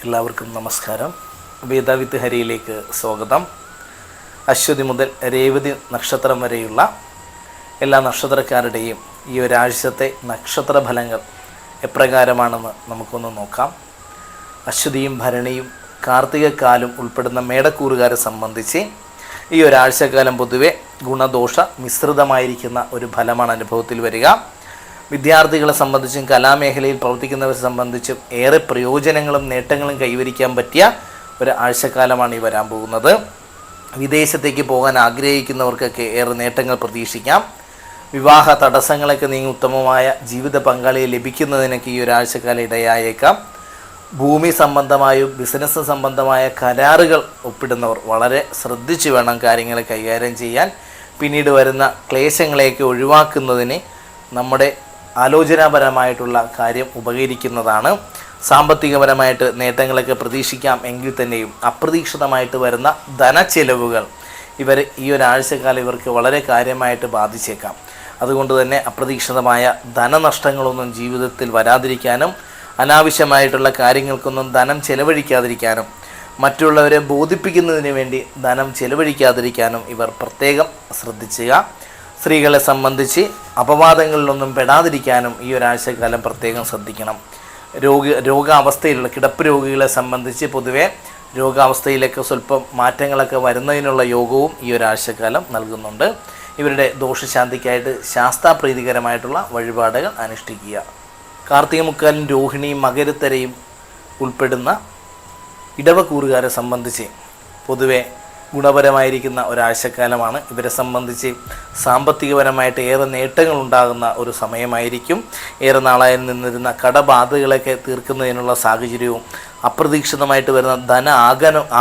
എല്ലാവർക്കും നമസ്കാരം. വേദവിത്ത് ഹരിയിലേക്ക് സ്വാഗതം. അശ്വതി മുതൽ രേവതി നക്ഷത്രം വരെയുള്ള എല്ലാ നക്ഷത്രക്കാരുടെയും ഈ ഒരാഴ്ചത്തെ നക്ഷത്ര ഫലങ്ങൾ എപ്രകാരമാണെന്ന് നമുക്കൊന്ന് നോക്കാം. അശ്വതിയും ഭരണിയും കാർത്തികക്കാലും ഉൾപ്പെടുന്ന മേടക്കൂറുകാരെ സംബന്ധിച്ച് ഈ ഒരാഴ്ചക്കാലം പൊതുവെ ഗുണദോഷ മിശ്രിതമായിരിക്കുന്ന ഒരു ഫലമാണ് അനുഭവത്തിൽ വരിക. വിദ്യാർത്ഥികളെ സംബന്ധിച്ചും കലാമേഖലയിൽ പ്രവർത്തിക്കുന്നവരെ സംബന്ധിച്ചും ഏറെ പ്രയോജനങ്ങളും നേട്ടങ്ങളും കൈവരിക്കാൻ പറ്റിയ ഒരു ആഴ്ചക്കാലമാണ് ഈ വരാൻ പോകുന്നത്. വിദേശത്തേക്ക് പോകാൻ ആഗ്രഹിക്കുന്നവർക്കൊക്കെ ഏറെ നേട്ടങ്ങൾ പ്രതീക്ഷിക്കാം. വിവാഹ തടസ്സങ്ങളൊക്കെ നീങ്ങി ഉത്തമമായ ജീവിത പങ്കാളിയെ ലഭിക്കുന്നതിനൊക്കെ ഈ ഒരാഴ്ചക്കാലം ഇടയായേക്കാം. ഭൂമി സംബന്ധമായും ബിസിനസ് സംബന്ധമായ കരാറുകൾ ഒപ്പിടുന്നവർ വളരെ ശ്രദ്ധിച്ചു വേണം കാര്യങ്ങളെ കൈകാര്യം ചെയ്യാൻ. പിന്നീട് വരുന്ന ക്ലേശങ്ങളെയൊക്കെ ഒഴിവാക്കുന്നതിന് നമ്മുടെ ആലോചനാപരമായിട്ടുള്ള കാര്യം ഉപകരിക്കുന്നതാണ്. സാമ്പത്തികപരമായിട്ട് നേട്ടങ്ങളൊക്കെ പ്രതീക്ഷിക്കാം എങ്കിൽ തന്നെയും അപ്രതീക്ഷിതമായിട്ട് വരുന്ന ധനച്ചെലവുകൾ ഈ ഒരാഴ്ചക്കാലം ഇവർക്ക് വളരെ കാര്യമായിട്ട് ബാധിച്ചേക്കാം. അതുകൊണ്ട് തന്നെ അപ്രതീക്ഷിതമായ ധനനഷ്ടങ്ങളൊന്നും ജീവിതത്തിൽ വരാതിരിക്കാനും അനാവശ്യമായിട്ടുള്ള കാര്യങ്ങൾക്കൊന്നും ധനം ചെലവഴിക്കാതിരിക്കാനും മറ്റുള്ളവരെ ബോധിപ്പിക്കുന്നതിന് വേണ്ടി ധനം ചെലവഴിക്കാതിരിക്കാനും ഇവർ പ്രത്യേകം ശ്രദ്ധിക്കുക. സ്ത്രീകളെ സംബന്ധിച്ച് അപവാദങ്ങളിലൊന്നും പെടാതിരിക്കാനും ഈ ഒരാഴ്ചക്കാലം പ്രത്യേകം ശ്രദ്ധിക്കണം. രോഗാവസ്ഥയിലുള്ള കിടപ്പ് രോഗികളെ സംബന്ധിച്ച് പൊതുവെ രോഗാവസ്ഥയിലൊക്കെ സ്വല്പം മാറ്റങ്ങളൊക്കെ വരുന്നതിനുള്ള യോഗവും ഈ ഒരാഴ്ചക്കാലം നൽകുന്നുണ്ട്. ഇവരുടെ ദോഷശാന്തിക്കായിട്ട് ശാസ്താപ്രീതികരമായിട്ടുള്ള വഴിപാടുകൾ അനുഷ്ഠിക്കുക. കാർത്തിക മുക്കാലും രോഹിണിയും മകരത്തരയും ഉൾപ്പെടുന്ന ഇടവക്കൂറുകാരെ സംബന്ധിച്ച് പൊതുവെ ഗുണപരമായിരിക്കുന്ന ഒരാഴ്ചക്കാലമാണ്. ഇവരെ സംബന്ധിച്ച് സാമ്പത്തികപരമായിട്ട് ഏറെ നേട്ടങ്ങൾ ഉണ്ടാകുന്ന ഒരു സമയമായിരിക്കും. ഏറെ നാളായി നിന്നിരുന്ന കടബാധകളൊക്കെ തീർക്കുന്നതിനുള്ള സാഹചര്യവും അപ്രതീക്ഷിതമായിട്ട് വരുന്ന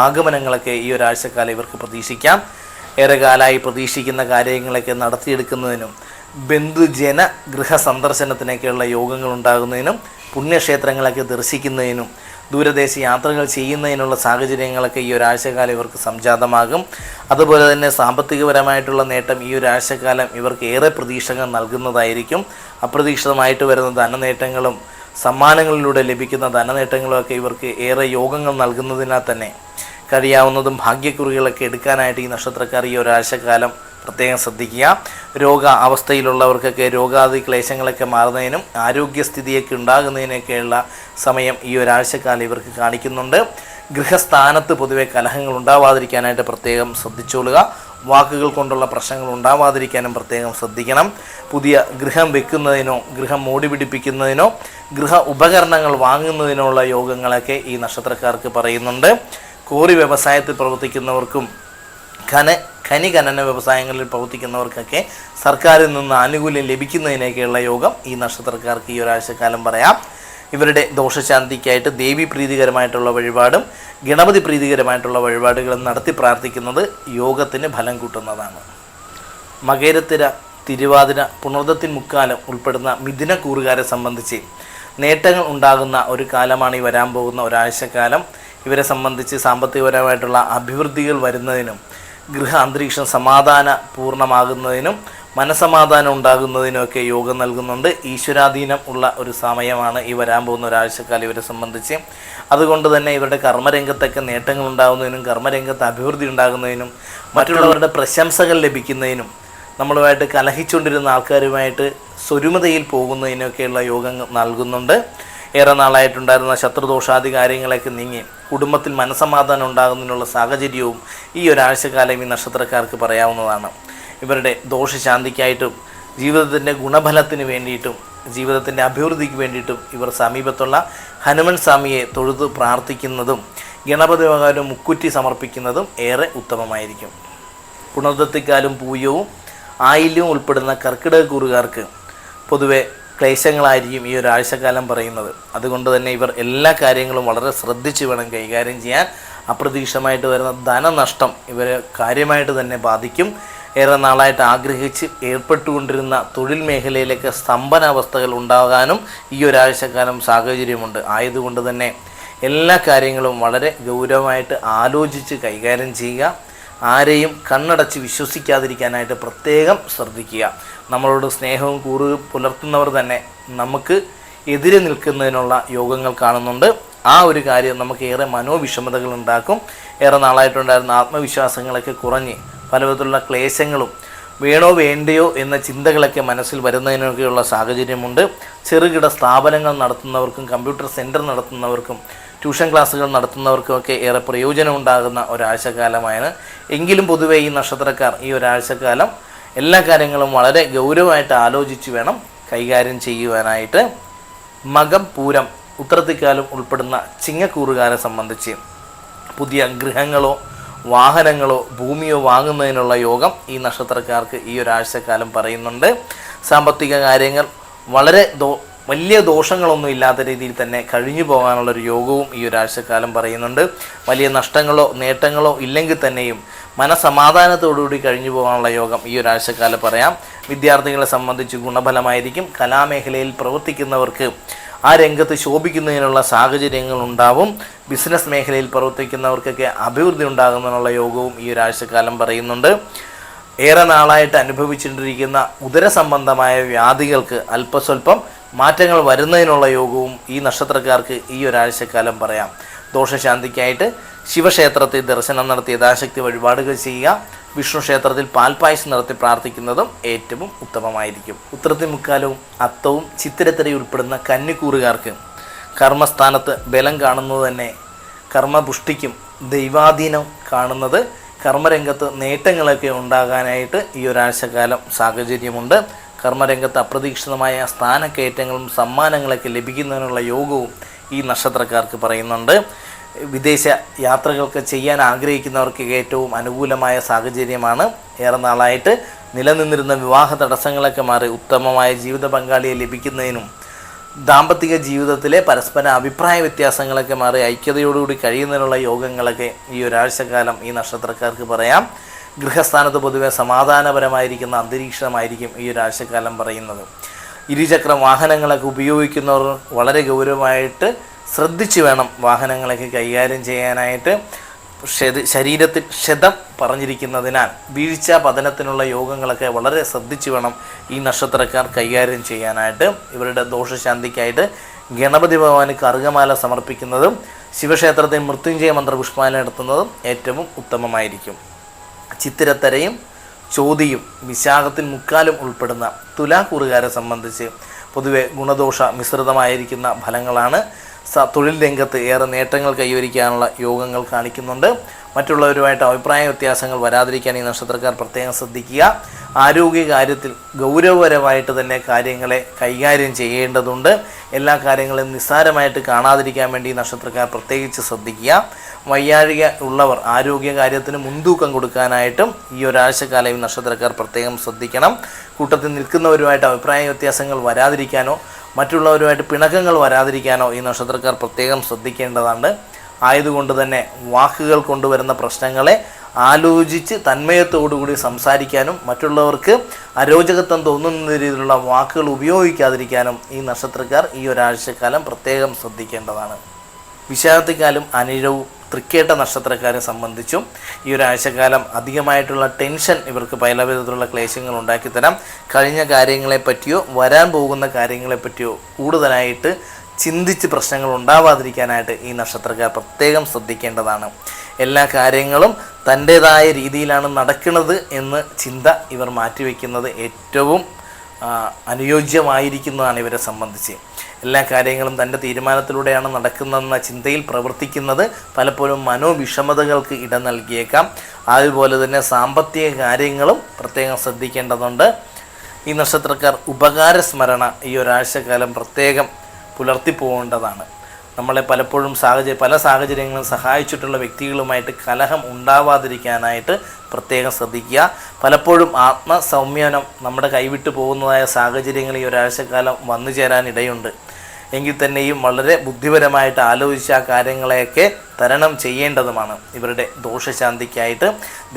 ആഗമനങ്ങളൊക്കെ ഈ ഒരാഴ്ചക്കാലം ഇവർക്ക് പ്രതീക്ഷിക്കാം. ഏറെ കാലമായി പ്രതീക്ഷിക്കുന്ന കാര്യങ്ങളൊക്കെ നടത്തിയെടുക്കുന്നതിനും ബന്ധുജന ഗൃഹ സന്ദർശനത്തിനൊക്കെയുള്ള യോഗങ്ങൾ ഉണ്ടാകുന്നതിനും പുണ്യക്ഷേത്രങ്ങളൊക്കെ ദർശിക്കുന്നതിനും ദൂരദേശ യാത്രകൾ ചെയ്യുന്നതിനുള്ള സാഹചര്യങ്ങളൊക്കെ ഈ ഒരാഴ്ചക്കാലം ഇവർക്ക് സംജാതമാകും. അതുപോലെ തന്നെ സാമ്പത്തികപരമായിട്ടുള്ള നേട്ടം ഈ ഒരാഴ്ചക്കാലം ഇവർക്ക് ഏറെ പ്രതീക്ഷകൾ നൽകുന്നതായിരിക്കും. അപ്രതീക്ഷിതമായിട്ട് വരുന്ന ധനനേട്ടങ്ങളും സമ്മാനങ്ങളിലൂടെ ലഭിക്കുന്ന ധനനേട്ടങ്ങളുമൊക്കെ ഇവർക്ക് ഏറെ യോഗങ്ങൾ നൽകുന്നതിനാൽ തന്നെ കഴിയാവുന്നതും ഭാഗ്യക്കുറികളൊക്കെ എടുക്കാനായിട്ട് ഈ നക്ഷത്രക്കാർ ഈ ഒരാഴ്ചക്കാലം പ്രത്യേകം ശ്രദ്ധിക്കുക. അവസ്ഥയിലുള്ളവർക്കൊക്കെ രോഗാദി ക്ലേശങ്ങളൊക്കെ മാറുന്നതിനും ആരോഗ്യസ്ഥിതിയൊക്കെ ഉണ്ടാകുന്നതിനൊക്കെയുള്ള സമയം ഈ ഒരാഴ്ചക്കാലം ഇവർക്ക് കാണിക്കുന്നുണ്ട്. ഗൃഹസ്ഥാനത്ത് പൊതുവെ കലഹങ്ങൾ ഉണ്ടാവാതിരിക്കാനായിട്ട് പ്രത്യേകം ശ്രദ്ധിച്ചോളുക. വാക്കുകൾ കൊണ്ടുള്ള പ്രശ്നങ്ങൾ ഉണ്ടാവാതിരിക്കാനും പ്രത്യേകം ശ്രദ്ധിക്കണം. പുതിയ ഗൃഹം വെക്കുന്നതിനോ ഗൃഹം മോടി പിടിപ്പിക്കുന്നതിനോ ഗൃഹ ഉപകരണങ്ങൾ വാങ്ങുന്നതിനോ ഉള്ള യോഗങ്ങളൊക്കെ ഈ നക്ഷത്രക്കാർക്ക് പറയുന്നുണ്ട്. കോറി വ്യവസായത്തിൽ പ്രവർത്തിക്കുന്നവർക്കും ഖനി ഖനന വ്യവസായങ്ങളിൽ പ്രവർത്തിക്കുന്നവർക്കൊക്കെ സർക്കാരിൽ നിന്ന് ആനുകൂല്യം ലഭിക്കുന്നതിനൊക്കെയുള്ള യോഗം ഈ നക്ഷത്രക്കാർക്ക് ഈ ഒരാഴ്ചക്കാലം പറയാം. ഇവരുടെ ദോഷശാന്തിക്കായിട്ട് ദേവി പ്രീതികരമായിട്ടുള്ള വഴിപാടും ഗണപതി പ്രീതികരമായിട്ടുള്ള വഴിപാടുകളും നടത്തി പ്രാർത്ഥിക്കുന്നത് യോഗത്തിന് ഫലം കൂട്ടുന്നതാണ്. മകരത്തിര, തിരുവാതിര, പുണർദത്തിൻ മുക്കാലം ഉൾപ്പെടുന്ന മിഥുനക്കൂറുകാരെ സംബന്ധിച്ച് നേട്ടങ്ങൾ ഉണ്ടാകുന്ന ഒരു കാലമാണ് ഈ വരാൻ പോകുന്ന ഒരാഴ്ചക്കാലം. ഇവരെ സംബന്ധിച്ച് സാമ്പത്തികപരമായിട്ടുള്ള അഭിവൃദ്ധികൾ വരുന്നതിനും ഗൃഹ അന്തരീക്ഷം സമാധാന പൂർണ്ണമാകുന്നതിനും മനസമാധാനം ഉണ്ടാകുന്നതിനുമൊക്കെ യോഗം നൽകുന്നുണ്ട്. ഈശ്വരാധീനം ഉള്ള ഒരു സമയമാണ് ഈ വരാൻ പോകുന്ന ഒരാഴ്ചക്കാലം ഇവരെ സംബന്ധിച്ച്. അതുകൊണ്ട് തന്നെ ഇവരുടെ കർമ്മരംഗത്തൊക്കെ നേട്ടങ്ങൾ ഉണ്ടാകുന്നതിനും കർമ്മരംഗത്ത് അഭിവൃദ്ധി ഉണ്ടാകുന്നതിനും മറ്റുള്ളവരുടെ പ്രശംസകൾ ലഭിക്കുന്നതിനും നമ്മളുമായിട്ട് കലഹിച്ചുകൊണ്ടിരുന്ന ആൾക്കാരുമായിട്ട് സ്വരുമതയിൽ പോകുന്നതിനൊക്കെയുള്ള യോഗം നൽകുന്നുണ്ട്. ഏറെ നാളായിട്ടുണ്ടായിരുന്ന ശത്രുദോഷാദി കാര്യങ്ങളൊക്കെ നീങ്ങി കുടുംബത്തിൽ മനസമാധാനം ഉണ്ടാകുന്നതിനുള്ള സാഹചര്യവും ഈ ഒരാഴ്ചക്കാലം ഈ നക്ഷത്രക്കാർക്ക് പറയാവുന്നതാണ്. ഇവരുടെ ദോഷശാന്തിക്കായിട്ടും ജീവിതത്തിൻ്റെ ഗുണഫലത്തിന് വേണ്ടിയിട്ടും ജീവിതത്തിൻ്റെ അഭിവൃദ്ധിക്ക് വേണ്ടിയിട്ടും ഇവർ സമീപത്തുള്ള ഹനുമൻ സ്വാമിയെ തൊഴുതു പ്രാർത്ഥിക്കുന്നതും ഗണപതി ഭഗവാനും മുക്കുറ്റി സമർപ്പിക്കുന്നതും ഏറെ ഉത്തമമായിരിക്കും. പുണർദത്തിക്കാലും പൂയവും ആയില്യവും ഉൾപ്പെടുന്ന കർക്കിടകക്കൂറുകാർക്ക് പൊതുവെ ക്ലേശങ്ങളായിരിക്കും ഈ ഒരാഴ്ചക്കാലം പറയുന്നത്. അതുകൊണ്ട് തന്നെ ഇവർ എല്ലാ കാര്യങ്ങളും വളരെ ശ്രദ്ധിച്ച് വേണം കൈകാര്യം ചെയ്യാൻ. അപ്രതീക്ഷിതമായിട്ട് വരുന്ന ധനനഷ്ടം ഇവരെ കാര്യമായിട്ട് തന്നെ ബാധിക്കും. ഏറെ നാളായിട്ട് ആഗ്രഹിച്ച് ഏർപ്പെട്ടുകൊണ്ടിരുന്ന തൊഴിൽ മേഖലയിലേക്ക് സ്തംഭനാവസ്ഥകൾ ഉണ്ടാകാനും ഈ ഒരാഴ്ചക്കാലം സാഹചര്യമുണ്ട്. ആയതുകൊണ്ട് തന്നെ എല്ലാ കാര്യങ്ങളും വളരെ ഗൗരവമായിട്ട് ആലോചിച്ച് കൈകാര്യം ചെയ്യുക. ആരെയും കണ്ണടച്ച് വിശ്വസിക്കാതിരിക്കാനായിട്ട് പ്രത്യേകം ശ്രദ്ധിക്കുക. നമ്മളോട് സ്നേഹവും കൂറ് പുലർത്തുന്നവർ തന്നെ നമുക്ക് എതിരെ നിൽക്കുന്നതിനുള്ള യോഗങ്ങൾ കാണുന്നുണ്ട്. ആ ഒരു കാര്യം നമുക്ക് ഏറെ മനോവിഷമതകൾ ഉണ്ടാക്കും. ഏറെ നാളായിട്ടുണ്ടായിരുന്ന ആത്മവിശ്വാസങ്ങളൊക്കെ കുറഞ്ഞ് പലവിധത്തിലുള്ള ക്ലേശങ്ങളും വേണോ വേണ്ടയോ എന്ന ചിന്തകളൊക്കെ മനസ്സിൽ വരുന്നതിനൊക്കെയുള്ള സാഹചര്യമുണ്ട്. ചെറുകിട സ്ഥാപനങ്ങൾ നടത്തുന്നവർക്കും കമ്പ്യൂട്ടർ സെൻറ്റർ നടത്തുന്നവർക്കും ട്യൂഷൻ ക്ലാസ്സുകൾ നടത്തുന്നവർക്കുമൊക്കെ ഏറെ പ്രയോജനം ഉണ്ടാകുന്ന ഒരാഴ്ചക്കാലമാണ്. എങ്കിലും പൊതുവേ ഈ നക്ഷത്രക്കാർ ഈ ഒരാഴ്ചക്കാലം എല്ലാ കാര്യങ്ങളും വളരെ ഗൗരവമായിട്ട് ആലോചിച്ച് വേണം കൈകാര്യം ചെയ്യുവാനായിട്ട്. മകം, പൂരം, ഉത്രത്തിക്കാലം ഉൾപ്പെടുന്ന ചിങ്ങക്കൂറുകാരെ സംബന്ധിച്ച് പുതിയ ഗൃഹങ്ങളോ വാഹനങ്ങളോ ഭൂമിയോ വാങ്ങുന്നതിനുള്ള യോഗം ഈ നക്ഷത്രക്കാർക്ക് ഈ ഒരാഴ്ചക്കാലം പറയുന്നുണ്ട്. സാമ്പത്തിക കാര്യങ്ങൾ വളരെ വലിയ ദോഷങ്ങളൊന്നും ഇല്ലാത്ത രീതിയിൽ തന്നെ കഴിഞ്ഞു പോകാനുള്ളൊരു യോഗവും ഈ ഒരാഴ്ചക്കാലം പറയുന്നുണ്ട്. വലിയ നഷ്ടങ്ങളോ നേട്ടങ്ങളോ ഇല്ലെങ്കിൽ തന്നെയും മനസമാധാനത്തോടുകൂടി കഴിഞ്ഞു പോകാനുള്ള യോഗം ഈ ഒരാഴ്ചക്കാലം പറയാം. വിദ്യാർത്ഥികളെ സംബന്ധിച്ച് ഗുണഫലമായിരിക്കും. കലാമേഖലയിൽ പ്രവർത്തിക്കുന്നവർക്ക് ആ രംഗത്ത് ശോഭിക്കുന്നതിനുള്ള സാഹചര്യങ്ങൾ ഉണ്ടാവും. ബിസിനസ് മേഖലയിൽ പ്രവർത്തിക്കുന്നവർക്കൊക്കെ അഭിവൃദ്ധി ഉണ്ടാകുന്നതിനുള്ള യോഗവും ഈ ഒരാഴ്ചക്കാലം പറയുന്നുണ്ട്. ഏറെ നാളായിട്ട് അനുഭവിച്ചുകൊണ്ടിരിക്കുന്ന ഉദരസംബന്ധമായ വ്യാധികൾക്ക് അല്പസ്വല്പം മാറ്റങ്ങൾ വരുന്നതിനുള്ള യോഗവും ഈ നക്ഷത്രക്കാർക്ക് ഈ ഒരാഴ്ചക്കാലം പറയാം. ദോഷശാന്തിക്കായിട്ട് ശിവക്ഷേത്രത്തിൽ ദർശനം നടത്തി യഥാശക്തി വഴിപാടുകൾ ചെയ്യുക. വിഷ്ണു ക്ഷേത്രത്തിൽ പാൽപ്പായസം നടത്തി പ്രാർത്ഥിക്കുന്നതും ഏറ്റവും ഉത്തമമായിരിക്കും. ഉത്രത്തി മുക്കാലവും അത്തവും ചിത്തിരത്തിരി ഉൾപ്പെടുന്ന കന്നിക്കൂറുകാർക്ക് കർമ്മസ്ഥാനത്ത് ബലം കാണുന്നത് തന്നെ കർമ്മപുഷ്ടിക്കും ദൈവാധീനം കാണുന്നത് കർമ്മരംഗത്ത് നേട്ടങ്ങളൊക്കെ ഉണ്ടാകാനായിട്ട് ഈ ഒരാഴ്ചക്കാലം സാഹചര്യമുണ്ട്. കർമ്മരംഗത്ത് അപ്രതീക്ഷിതമായ സ്ഥാനക്കയറ്റങ്ങളും സമ്മാനങ്ങളൊക്കെ ലഭിക്കുന്നതിനുള്ള യോഗവും ഈ നക്ഷത്രക്കാർക്ക് പറയുന്നുണ്ട്. വിദേശ യാത്രകൾക്ക് ചെയ്യാൻ ആഗ്രഹിക്കുന്നവർക്ക് ഏറ്റവും അനുകൂലമായ സാഹചര്യമാണ്. ഏറെ നാളായിട്ട് നിലനിന്നിരുന്ന വിവാഹ തടസ്സങ്ങളൊക്കെ മാറി ഉത്തമമായ ജീവിത പങ്കാളിയെ ലഭിക്കുന്നതിനും ദാമ്പത്തിക ജീവിതത്തിലെ പരസ്പര അഭിപ്രായ വ്യത്യാസങ്ങളൊക്കെ മാറി ഐക്യതയോടുകൂടി കഴിയുന്നതിനുള്ള യോഗങ്ങളൊക്കെ ഈ ഒരാഴ്ചക്കാലം ഈ നക്ഷത്രക്കാർക്ക് പറയാം. ഗൃഹസ്ഥാനത്ത് പൊതുവെ സമാധാനപരമായിരിക്കുന്ന അന്തരീക്ഷമായിരിക്കും ഈ ഒരാഴ്ചക്കാലം പറയുന്നത്. ഇരുചക്ര വാഹനങ്ങളൊക്കെ ഉപയോഗിക്കുന്നവർ വളരെ ഗൗരവമായിട്ട് ശ്രദ്ധിച്ച് വേണം വാഹനങ്ങളൊക്കെ കൈകാര്യം ചെയ്യാനായിട്ട്. ശരീരത്തിൽ ക്ഷതം പറഞ്ഞിരിക്കുന്നതിനാൽ വീഴ്ച പതനത്തിനുള്ള യോഗങ്ങളൊക്കെ വളരെ ശ്രദ്ധിച്ച് വേണം ഈ നക്ഷത്രക്കാർ കൈകാര്യം ചെയ്യാനായിട്ട്. ഇവരുടെ ദോഷശാന്തിക്കായിട്ട് ഗണപതി ഭഗവാന് കറുകമാല സമർപ്പിക്കുന്നതും ശിവക്ഷേത്രത്തിൽ മൃത്യുഞ്ജയ മന്ത്രപുഷ്പാല നടത്തുന്നതും ഏറ്റവും ഉത്തമമായിരിക്കും. ചിത്തിരത്തരയും ചോതിയും വിശാഖത്തിൽ മുക്കാലും ഉൾപ്പെടുന്ന തുലാക്കൂറുകാരെ സംബന്ധിച്ച് പൊതുവെ ഗുണദോഷ മിശ്രിതമായിരിക്കുന്ന ഫലങ്ങളാണ്. തൊഴിൽ രംഗത്ത് ഏറെ നേട്ടങ്ങൾ കൈവരിക്കാനുള്ള യോഗങ്ങൾ കാണിക്കുന്നുണ്ട്. മറ്റുള്ളവരുമായിട്ട് അഭിപ്രായ വ്യത്യാസങ്ങൾ വരാതിരിക്കാൻ ഈ നക്ഷത്രക്കാർ പ്രത്യേകം ശ്രദ്ധിക്കുക. ആരോഗ്യ കാര്യത്തിൽ ഗൗരവപരമായിട്ട് തന്നെ കാര്യങ്ങളെ കൈകാര്യം ചെയ്യേണ്ടതുണ്ട്. എല്ലാ കാര്യങ്ങളും നിസ്സാരമായിട്ട് കാണാതിരിക്കാൻ വേണ്ടി ഈ നക്ഷത്രക്കാർ പ്രത്യേകിച്ച് ശ്രദ്ധിക്കുക. വയ്യാഴിക ഉള്ളവർ ആരോഗ്യ കാര്യത്തിന് മുൻതൂക്കം കൊടുക്കാനായിട്ടും ഈ ഒരാഴ്ചക്കാലം ഈ നക്ഷത്രക്കാർ പ്രത്യേകം ശ്രദ്ധിക്കണം. കൂട്ടത്തിൽ നിൽക്കുന്നവരുമായിട്ട് അഭിപ്രായ വ്യത്യാസങ്ങൾ വരാതിരിക്കാനോ മറ്റുള്ളവരുമായിട്ട് പിണക്കങ്ങൾ വരാതിരിക്കാനോ ഈ നക്ഷത്രക്കാർ പ്രത്യേകം ശ്രദ്ധിക്കേണ്ടതാണ്. ആയതുകൊണ്ട് തന്നെ വാക്കുകൾ കൊണ്ടുവരുന്ന പ്രശ്നങ്ങളെ ആലോചിച്ച് തന്മയത്തോടുകൂടി സംസാരിക്കാനും മറ്റുള്ളവർക്ക് അരോചകത്വം തോന്നുന്ന രീതിയിലുള്ള വാക്കുകൾ ഉപയോഗിക്കാതിരിക്കാനും ഈ നക്ഷത്രക്കാർ ഈ ഒരാഴ്ചക്കാലം പ്രത്യേകം ശ്രദ്ധിക്കേണ്ടതാണ്. വിശാഖത്തിക്കാലം അനിഴവും തൃക്കേട്ട നക്ഷത്രക്കാരെ സംബന്ധിച്ചും ഈ ഒരാഴ്ചക്കാലം അധികമായിട്ടുള്ള ടെൻഷൻ ഇവർക്ക് പല വിധത്തിലുള്ള ക്ലേശങ്ങൾ ഉണ്ടാക്കിത്തരാം. കഴിഞ്ഞ കാര്യങ്ങളെപ്പറ്റിയോ വരാൻ പോകുന്ന കാര്യങ്ങളെപ്പറ്റിയോ കൂടുതലായിട്ട് ചിന്തിച്ച് പ്രശ്നങ്ങൾ ഉണ്ടാവാതിരിക്കാനായിട്ട് ഈ നക്ഷത്രക്കാർ പ്രത്യേകം ശ്രദ്ധിക്കേണ്ടതാണ്. എല്ലാ കാര്യങ്ങളും തൻ്റേതായ രീതിയിലാണ് നടക്കുന്നത് എന്ന് ചിന്ത ഇവർ മാറ്റിവെക്കുന്നത് ഏറ്റവും അനുയോജ്യമായിരിക്കുന്നതാണ് ഇവരെ സംബന്ധിച്ച്. എല്ലാ കാര്യങ്ങളും തൻ്റെ തീരുമാനത്തിലൂടെയാണ് നടക്കുന്നതെന്ന ചിന്തയിൽ പ്രവർത്തിക്കുന്നത് പലപ്പോഴും മനോവിഷമതകൾക്ക് ഇട നൽകിയേക്കാം. അതുപോലെ തന്നെ സാമ്പത്തിക കാര്യങ്ങളും പ്രത്യേകം ശ്രദ്ധിക്കേണ്ടതുണ്ട്. ഈ നക്ഷത്രക്കാർ ഉപകാരസ്മരണ ഈ ഒരാഴ്ചക്കാലം പ്രത്യേകം പുലർത്തിപ്പോകേണ്ടതാണ്. നമ്മളെ പലപ്പോഴും പല സാഹചര്യങ്ങളും സഹായിച്ചിട്ടുള്ള വ്യക്തികളുമായിട്ട് കലഹം ഉണ്ടാവാതിരിക്കാനായിട്ട് പ്രത്യേകം ശ്രദ്ധിക്കുക. പലപ്പോഴും ആത്മസംയമനം നമ്മുടെ കൈവിട്ടു പോകുന്നതായ സാഹചര്യങ്ങൾ ഈ ഒരാഴ്ചക്കാലം വന്നു ചേരാനിടയുണ്ട്. എങ്കിൽ തന്നെയും വളരെ ബുദ്ധിപരമായിട്ട് ആലോചിച്ച ആ കാര്യങ്ങളെയൊക്കെ തരണം ചെയ്യേണ്ടതുമാണ്. ഇവരുടെ ദോഷശാന്തിക്കായിട്ട്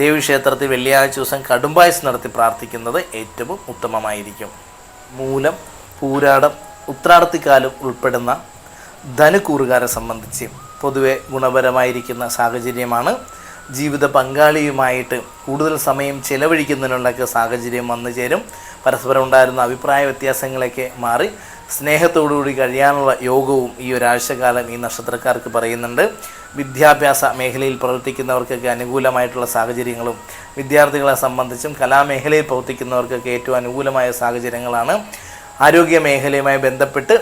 ദേവീക്ഷേത്രത്തിൽ വെള്ളിയാഴ്ച ദിവസം കടുംപായസം നടത്തി പ്രാർത്ഥിക്കുന്നത് ഏറ്റവും ഉത്തമമായിരിക്കും. മൂലം, പൂരാടം, ഉത്രാടത്തിക്കാലം ഉൾപ്പെടുന്ന ധനുക്കൂറുകാരെ സംബന്ധിച്ച് പൊതുവെ ഗുണപരമായിരിക്കുന്ന സാഹചര്യമാണ്. ജീവിത പങ്കാളിയുമായിട്ട് കൂടുതൽ സമയം ചെലവഴിക്കുന്നതിനുള്ളൊക്കെ സാഹചര്യം വന്നു ചേരും. പരസ്പരം ഉണ്ടായിരുന്ന അഭിപ്രായ വ്യത്യാസങ്ങളൊക്കെ മാറി സ്നേഹത്തോടുകൂടി കഴിയാനുള്ള യോഗവും ഈ ഒരാഴ്ചക്കാലം ഈ നക്ഷത്രക്കാർക്ക് പറയുന്നുണ്ട്. വിദ്യാഭ്യാസ മേഖലയിൽ പ്രവർത്തിക്കുന്നവർക്കൊക്കെ അനുകൂലമായിട്ടുള്ള സാഹചര്യങ്ങളും വിദ്യാർത്ഥികളെ സംബന്ധിച്ചും കലാമേഖലയിൽ പ്രവർത്തിക്കുന്നവർക്കൊക്കെ ഏറ്റവും അനുകൂലമായ സാഹചര്യങ്ങളാണ്. ആരോഗ്യ മേഖലയുമായി ബന്ധപ്പെട്ട്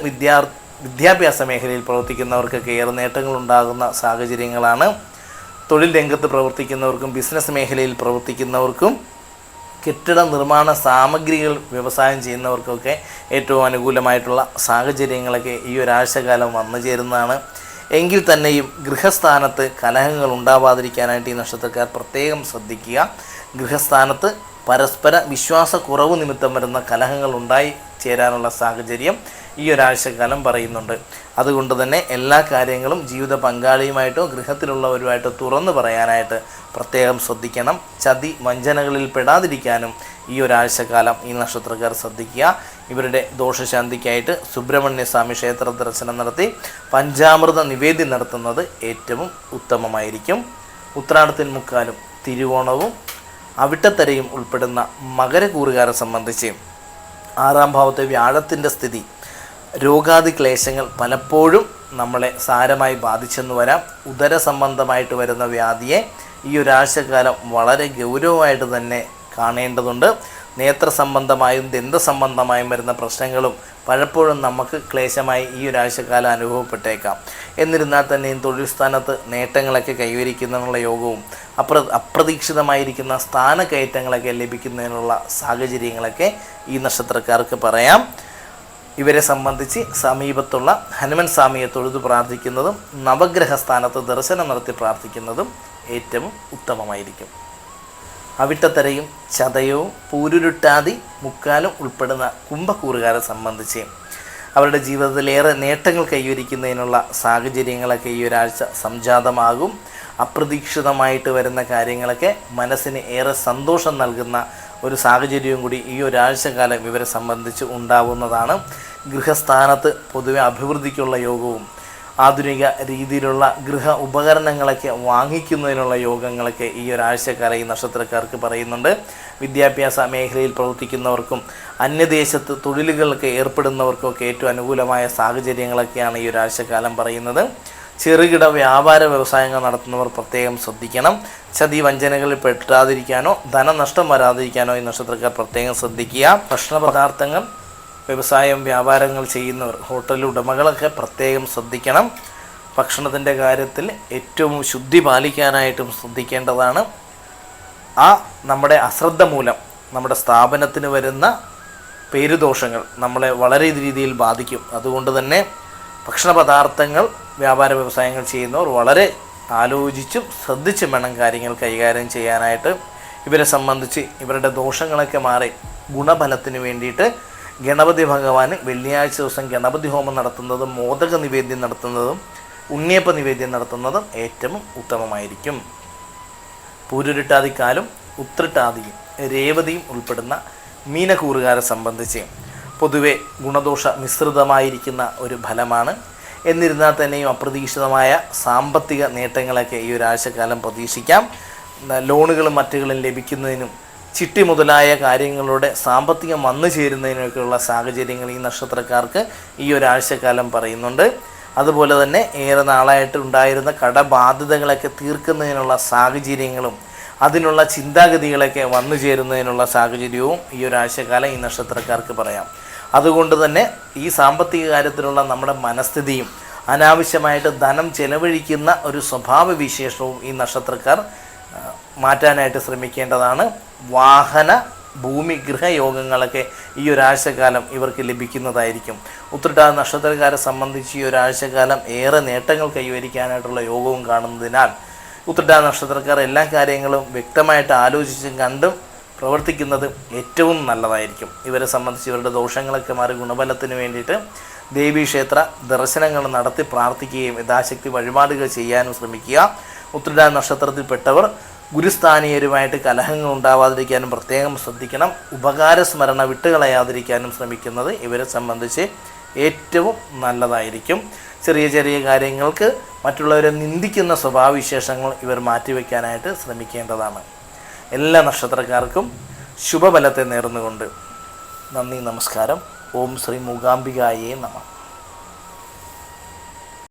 വിദ്യാഭ്യാസ മേഖലയിൽ പ്രവർത്തിക്കുന്നവർക്കൊക്കെ ഏറെ നേട്ടങ്ങളുണ്ടാകുന്ന സാഹചര്യങ്ങളാണ്. തൊഴിൽ രംഗത്ത് പ്രവർത്തിക്കുന്നവർക്കും ബിസിനസ് മേഖലയിൽ പ്രവർത്തിക്കുന്നവർക്കും കെട്ടിട നിർമ്മാണ സാമഗ്രികൾ വ്യവസായം ചെയ്യുന്നവർക്കൊക്കെ ഏറ്റവും അനുകൂലമായിട്ടുള്ള സാഹചര്യങ്ങളൊക്കെ ഈ ഒരാഴ്ചക്കാലം വന്നു ചേരുന്നതാണ്. എങ്കിൽ തന്നെയും ഗൃഹസ്ഥാനത്ത് കലഹങ്ങൾ ഉണ്ടാവാതിരിക്കാനായിട്ട് ഈ നക്ഷത്രക്കാർ പ്രത്യേകം ശ്രദ്ധിക്കുക. ഗൃഹസ്ഥാനത്ത് പരസ്പര വിശ്വാസക്കുറവ് നിമിത്തം വരുന്ന കലഹങ്ങൾ ഉണ്ടായി ചേരാനുള്ള സാഹചര്യം ഈ ഒരാഴ്ചക്കാലം പറയുന്നുണ്ട്. അതുകൊണ്ട് തന്നെ എല്ലാ കാര്യങ്ങളും ജീവിത പങ്കാളിയുമായിട്ടോ ഗൃഹത്തിലുള്ളവരുമായിട്ടോ തുറന്നു പറയാനായിട്ട് പ്രത്യേകം ശ്രദ്ധിക്കണം. ചതി വഞ്ചനകളിൽ പെടാതിരിക്കാനും ഈ ഒരാഴ്ചക്കാലം ഈ നക്ഷത്രക്കാർ ശ്രദ്ധിക്കുക. ഇവരുടെ ദോഷശാന്തിക്കായിട്ട് സുബ്രഹ്മണ്യ സ്വാമി ക്ഷേത്ര ദർശനം നടത്തി പഞ്ചാമൃത നിവേദ്യം നടത്തുന്നത് ഏറ്റവും ഉത്തമമായിരിക്കും. ഉത്രാടത്തിൻ മുക്കാലും തിരുവോണവും അവിട്ടത്തരയും ഉൾപ്പെടുന്ന മകരക്കൂറുകാരെ സംബന്ധിച്ച് 6-ാം ഭാവത്തെ വ്യാഴത്തിൻ്റെ സ്ഥിതി രോഗാദി ക്ലേശങ്ങൾ പലപ്പോഴും നമ്മളെ സാരമായി ബാധിച്ചെന്ന് വരാം. ഉദര സംബന്ധമായിട്ട് വരുന്ന വ്യാധിയെ ഈ ഒരാഴ്ചക്കാലം വളരെ ഗൗരവമായിട്ട് തന്നെ കാണേണ്ടതുണ്ട്. നേത്ര സംബന്ധമായും ദന്ത സംബന്ധമായും വരുന്ന പ്രശ്നങ്ങളും പലപ്പോഴും നമുക്ക് ക്ലേശമായി ഈ ഒരാഴ്ചക്കാലം അനുഭവപ്പെട്ടേക്കാം. എന്നിരുന്നാൽ തന്നെയും തൊഴിൽ സ്ഥാനത്ത് നേട്ടങ്ങളൊക്കെ കൈവരിക്കുന്നതിനുള്ള യോഗവും അപ്രതീക്ഷിതമായിരിക്കുന്ന സ്ഥാനക്കയറ്റങ്ങളൊക്കെ ലഭിക്കുന്നതിനുള്ള സാഹചര്യങ്ങളൊക്കെ ഈ നക്ഷത്രക്കാർക്ക് പറയാം. ഇവരെ സംബന്ധിച്ച് സമീപത്തുള്ള ഹനുമൻ സ്വാമിയെ തൊഴുതു പ്രാർത്ഥിക്കുന്നതും നവഗ്രഹ സ്ഥാനത്ത് ദർശനം നടത്തി പ്രാർത്ഥിക്കുന്നതും ഏറ്റവും ഉത്തമമായിരിക്കും. അവിട്ടത്തരയും ചതയവും പൂരുരുട്ടാതി മുക്കാലും ഉൾപ്പെടുന്ന കുംഭക്കൂറുകാരെ സംബന്ധിച്ച് അവരുടെ ജീവിതത്തിലേറെ നേട്ടങ്ങൾ കൈവരിക്കുന്നതിനുള്ള സാഹചര്യങ്ങളൊക്കെ ഈ ഒരാഴ്ച സംജാതമാകും. അപ്രതീക്ഷിതമായിട്ട് വരുന്ന കാര്യങ്ങളൊക്കെ മനസ്സിന് ഏറെ സന്തോഷം നൽകുന്ന ഒരു സാഹചര്യവും കൂടി ഈ ഒരാഴ്ചക്കാലം ഇവരെ സംബന്ധിച്ച് ഉണ്ടാവുന്നതാണ്. ഗൃഹസ്ഥാനത്ത് പൊതുവെ അഭിവൃദ്ധിക്കുള്ള യോഗവും ആധുനിക രീതിയിലുള്ള ഗൃഹ ഉപകരണങ്ങളൊക്കെ വാങ്ങിക്കുന്നതിനുള്ള യോഗങ്ങളൊക്കെ ഈ ഒരാഴ്ചക്കാലം ഈ നക്ഷത്രക്കാർക്ക് പറയുന്നുണ്ട്. വിദ്യാഭ്യാസ മേഖലയിൽ പ്രവർത്തിക്കുന്നവർക്കും അന്യദേശത്ത് തൊഴിലുകളൊക്കെ ഏർപ്പെടുന്നവർക്കൊക്കെ ഏറ്റവും അനുകൂലമായ സാഹചര്യങ്ങളൊക്കെയാണ് ഈ ഒരാഴ്ചക്കാലം പറയുന്നത്. ചെറുകിട വ്യാപാര വ്യവസായങ്ങൾ നടത്തുന്നവർ പ്രത്യേകം ശ്രദ്ധിക്കണം. ചതി വഞ്ചനകളിൽ പെട്ടാതിരിക്കാനോ ധനനഷ്ടം വരാതിരിക്കാനോ ഈ നക്ഷത്രക്കാർ പ്രത്യേകം ശ്രദ്ധിക്കുക. ഭക്ഷണപദാർത്ഥങ്ങൾ വ്യവസായം വ്യാപാരങ്ങൾ ചെയ്യുന്നവർ ഹോട്ടൽ ഉടമകളൊക്കെ പ്രത്യേകം ശ്രദ്ധിക്കണം. ഭക്ഷണത്തിൻ്റെ കാര്യത്തിൽ ഏറ്റവും ശുദ്ധി പാലിക്കാനായിട്ടും ശ്രദ്ധിക്കേണ്ടതാണ്. നമ്മുടെ അശ്രദ്ധ മൂലം നമ്മുടെ സ്ഥാപനത്തിന് വരുന്ന പേരുദോഷങ്ങൾ നമ്മളെ വളരെ രീതിയിൽ ബാധിക്കും. അതുകൊണ്ട് തന്നെ ഭക്ഷണപദാർത്ഥങ്ങൾ വ്യാപാര വ്യവസായങ്ങൾ ചെയ്യുന്നവർ വളരെ ആലോചിച്ചും ശ്രദ്ധിച്ചും വേണം കാര്യങ്ങൾ കൈകാര്യം ചെയ്യാനായിട്ട്. ഇവരെ സംബന്ധിച്ച് ഇവരുടെ ദോഷങ്ങളൊക്കെ മാറി ഗുണഫലത്തിന് വേണ്ടിയിട്ട് ഗണപതി ഭഗവാന് വെള്ളിയാഴ്ച ദിവസം ഗണപതി ഹോമം നടത്തുന്നതും മോദക നിവേദ്യം നടത്തുന്നതും ഉണ്ണിയപ്പ നിവേദ്യം നടത്തുന്നതും ഏറ്റവും ഉത്തമമായിരിക്കും. പൂരുരുട്ടാതിക്കാലും ഉത്രട്ടാതിയും രേവതിയും ഉൾപ്പെടുന്ന മീനക്കൂറുകാരെ സംബന്ധിച്ച് പൊതുവെ ഗുണദോഷ മിശ്രിതമായിരിക്കുന്ന ഒരു ഫലമാണ്. എന്നിരുന്നാൽ തന്നെയും അപ്രതീക്ഷിതമായ സാമ്പത്തിക നേട്ടങ്ങളൊക്കെ ഈ ഒരാഴ്ചക്കാലം പ്രതീക്ഷിക്കാം. ലോണുകളും മറ്റുകളും ലഭിക്കുന്നതിനും ചിട്ടി മുതലായ കാര്യങ്ങളുടെ സാമ്പത്തികം വന്നു ചേരുന്നതിനൊക്കെയുള്ള സാഹചര്യങ്ങൾ ഈ നക്ഷത്രക്കാർക്ക് ഈ ഒരാഴ്ചക്കാലം പറയുന്നുണ്ട്. അതുപോലെ തന്നെ ഏറെ നാളായിട്ട് ഉണ്ടായിരുന്ന കടബാധ്യതകളൊക്കെ തീർക്കുന്നതിനുള്ള സാഹചര്യങ്ങളും അതിനുള്ള ചിന്താഗതികളൊക്കെ വന്നു ചേരുന്നതിനുള്ള സാഹചര്യവും ഈ ഒരാഴ്ചക്കാലം ഈ നക്ഷത്രക്കാർക്ക് പറയാം. അതുകൊണ്ട് തന്നെ ഈ സാമ്പത്തിക കാര്യത്തിലുള്ള നമ്മുടെ മനസ്ഥിതിയും അനാവശ്യമായിട്ട് ധനം ചെലവഴിക്കുന്ന ഒരു സ്വഭാവ വിശേഷവും ഈ നക്ഷത്രക്കാർ മാറ്റാനായിട്ട് ശ്രമിക്കേണ്ടതാണ്. വാഹന ഭൂമി ഗൃഹയോഗങ്ങളൊക്കെ ഈ ഒരാഴ്ചക്കാലം ഇവർക്ക് ലഭിക്കുന്നതായിരിക്കും. ഉത്രട്ടാതി നക്ഷത്രക്കാരെ സംബന്ധിച്ച് ഈ ഒരാഴ്ചക്കാലം ഏറെ നേട്ടങ്ങൾ കൈവരിക്കാനായിട്ടുള്ള യോഗവും കാണുന്നതിനാൽ ഉത്രട്ടാതി നക്ഷത്രക്കാർ എല്ലാ കാര്യങ്ങളും വ്യക്തമായിട്ട് ആലോചിച്ചും കണ്ടും പ്രവർത്തിക്കുന്നത് ഏറ്റവും നല്ലതായിരിക്കും. ഇവരെ സംബന്ധിച്ച് ഇവരുടെ ദോഷങ്ങളൊക്കെ മാറി ഗുണഫലത്തിന് വേണ്ടിയിട്ട് ദേവീക്ഷേത്ര ദർശനങ്ങൾ നടത്തി പ്രാർത്ഥിക്കുകയും യഥാശക്തി വഴിപാടുകൾ ചെയ്യാനും ശ്രമിക്കുക. ഉത്രട്ടാതി നക്ഷത്രത്തിൽപ്പെട്ടവർ ഗുരുസ്ഥാനീയരുമായിട്ട് കലഹങ്ങൾ ഉണ്ടാവാതിരിക്കാനും പ്രത്യേകം ശ്രദ്ധിക്കണം. ഉപകാരസ്മരണ വിട്ടുകളയാതിരിക്കാനും ശ്രമിക്കുന്നത് ഇവരെ സംബന്ധിച്ച് ഏറ്റവും നല്ലതായിരിക്കും. ചെറിയ ചെറിയ കാര്യങ്ങൾക്ക് മറ്റുള്ളവരെ നിന്ദിക്കുന്ന സ്വഭാവവിശേഷങ്ങൾ ഇവർ മാറ്റിവെക്കാനായിട്ട് ശ്രമിക്കേണ്ടതാണ്. എല്ലാ നക്ഷത്രക്കാർക്കും ശുഭഫലത്തെ നേർന്നുകൊണ്ട് നന്ദി, നമസ്കാരം. ഓം ശ്രീ മൂകാംബികായേ നമഃ.